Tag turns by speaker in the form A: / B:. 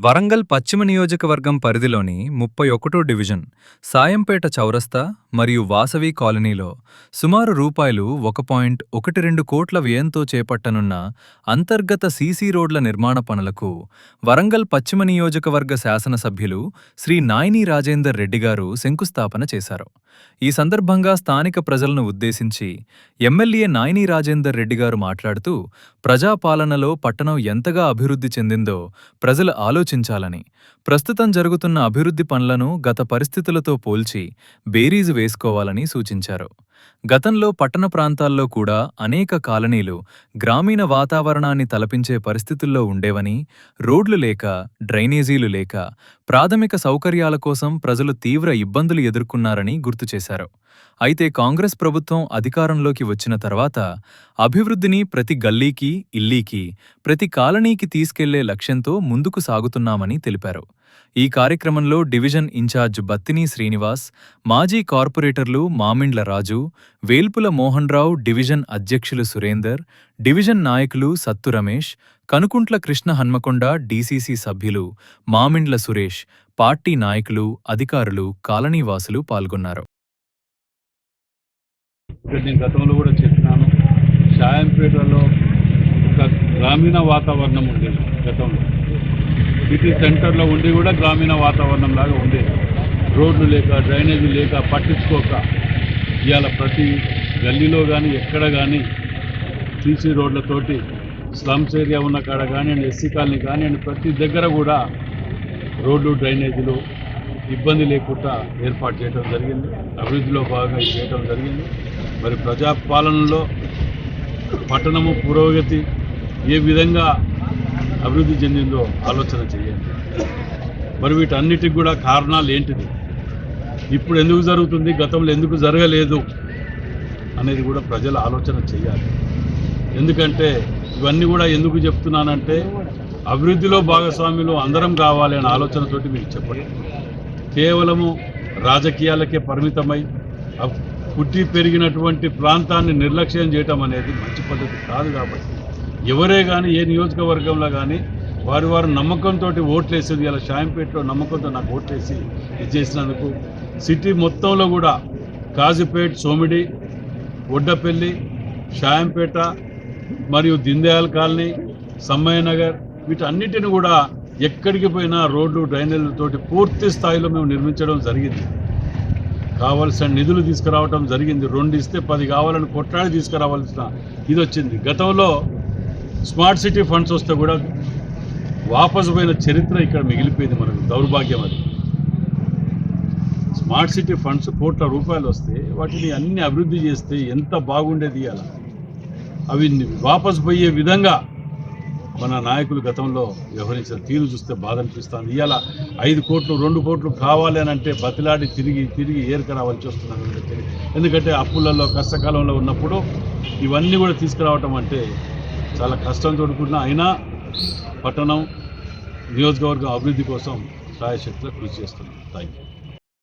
A: వరంగల్ పశ్చిమ నియోజకవర్గం పరిధిలోని 31 డివిజన్ సాయంపేట చౌరస్తా మరియు వాసవి కాలనీలో సుమారు రూపాయలు 1.12 కోట్ల వ్యయంతో చేపట్టనున్న అంతర్గత సీసీ రోడ్ల నిర్మాణ పనులకు వరంగల్ పశ్చిమ నియోజకవర్గ శాసనసభ్యులు శ్రీ నాయిని రాజేందర్ రెడ్డి గారు శంకుస్థాపన చేశారు. ఈ సందర్భంగా స్థానిక ప్రజలను ఉద్దేశించి ఎమ్మెల్యే నాయిని రాజేందర్ రెడ్డి గారు మాట్లాడుతూ ప్రజాపాలనలో పట్టణం ఎంతగా అభివృద్ధి చెందిందో ప్రజలు ఆలోచించాలని, ప్రస్తుతం జరుగుతున్న అభివృద్ధి పనులను గత పరిస్థితులతో పోల్చి బేరీజు వేసుకోవాలని సూచించారు. గతంలో పట్టణ ప్రాంతాల్లో కూడా అనేక కాలనీలు గ్రామీణ వాతావరణాన్ని తలపించే పరిస్థితుల్లో ఉండేవని, రోడ్లు లేక, డ్రైనేజీలు లేక, ప్రాథమిక సౌకర్యాల కోసం ప్రజలు తీవ్ర ఇబ్బందులు ఎదుర్కొన్నారని గుర్తు చేశారు. అయితే కాంగ్రెస్ ప్రభుత్వం అధికారంలోకి వచ్చిన తర్వాత అభివృద్ధిని ప్రతి గల్లీకి, ఇల్లీకి, ప్రతి కాలనీకి తీసుకెళ్లే లక్ష్యంతో ముందుకు సాగుతున్నామని తెలిపారు. ఈ కార్యక్రమంలో డివిజన్ ఇన్ఛార్జ్ బత్తిని శ్రీనివాస్, మాజీ కార్పొరేటర్లు మామిండ్ల రాజు, వేల్పుల మోహన్ రావు, డివిజన్ అధ్యక్షులు సురేందర్, డివిజన్ నాయకులు సత్తు రమేష్, కనుకుంట్ల కృష్ణ హన్మకొండ డీసీసీ సభ్యులు మామిండ్ల సురేష్, పార్టీ నాయకులు, అధికారులు, కాలనీవాసులు పాల్గొన్నారు.
B: నేను గతంలో కూడా చెప్పినాను, షాయంపేటలో ఒక గ్రామీణ వాతావరణం ఉండేది. గతంలో సిటీ సెంటర్లో ఉండి కూడా గ్రామీణ వాతావరణం లాగా ఉండేది. రోడ్లు లేక, డ్రైనేజీ లేక, పట్టించుకోక ఇవాళ ప్రతి గల్లీలో కానీ ఎక్కడ కానీ సీసీ రోడ్లతోటి స్లమ్స్ ఏరియా ఉన్న కాడ కానివ్వండి, ఎస్సీ కాలనీ కానివ్వండి, ప్రతి దగ్గర కూడా రోడ్లు, డ్రైనేజీలు ఇబ్బంది లేకుండా ఏర్పాటు చేయడం జరిగింది. అభివృద్ధిలో భాగంగా చేయడం జరిగింది. మరి ప్రజాపాలనలో పట్టణము పురోగతి ఏ విధంగా అభివృద్ధి చెందిందో ఆలోచన చేయండి. మరి వీటన్నిటికి కూడా కారణాలు ఏంటిది, ఇప్పుడు ఎందుకు జరుగుతుంది, గతంలో ఎందుకు జరగలేదు అనేది కూడా ప్రజలు ఆలోచన చేయాలి. ఎందుకంటే ఇవన్నీ కూడా ఎందుకు చెప్తున్నానంటే, అభివృద్ధిలో భాగస్వాములు అందరం కావాలి అనే ఆలోచనతోటి మీకు చెప్పండి. కేవలము రాజకీయాలకే పరిమితమై పుట్టి పెరిగినటువంటి ప్రాంతాన్ని నిర్లక్ష్యం చేయటం అనేది మంచి పద్ధతి కాదు. కాబట్టి ఎవరే కానీ, ఏ నియోజకవర్గంలో కానీ వారి నమ్మకంతో ఓట్లేసేది. ఇలా షాయంపేటలో నమ్మకంతో నాకు ఓట్లేసి ఇది చేసినందుకు సిటీ మొత్తంలో కూడా కాజీపేట్, సోమిడి, ఒడ్డపల్లి, షాయంపేట మరియు దిందయాల్ కాలనీ, సమ్మయ్య నగర్ వీటన్నిటిని కూడా ఎక్కడికి పోయినా రోడ్లు, డ్రైనేజీలతోటి పూర్తి స్థాయిలో మేము నిర్మించడం జరిగింది. కావాల్సిన నిధులు తీసుకురావడం జరిగింది. 2 ఇస్తే 10 కావాలని కొట్లాడి తీసుకురావాల్సిన ఇది వచ్చింది. గతంలో స్మార్ట్ సిటీ ఫండ్స్ వస్తే కూడా వాపసు పోయిన చరిత్ర ఇక్కడ మిగిలిపోయింది. మనకు దౌర్భాగ్యం అది. స్మార్ట్ సిటీ ఫండ్స్ కోట్ల రూపాయలు వస్తే వాటిని అన్ని అభివృద్ధి చేస్తే ఎంత బాగుండేది. అలా అవి వాపసు పోయే విధంగా మన నాయకులు గతంలో వ్యవహరించిన తీరు చూస్తే బాధ అనిపిస్తుంది. ఇవాళ 5 కోట్లు 2 కోట్లు కావాలి అని అంటే బతిలాడి తిరిగి ఏరుక రావాల్సి వస్తున్నాను. ఎందుకంటే అప్పులలో కష్టకాలంలో ఉన్నప్పుడు ఇవన్నీ కూడా తీసుకురావటం అంటే చాలా కష్టంతో కూడిన, అయినా పట్టణం నియోజకవర్గం అభివృద్ధి కోసం సాయశక్తిలో కృషి చేస్తున్నాం. Thank you.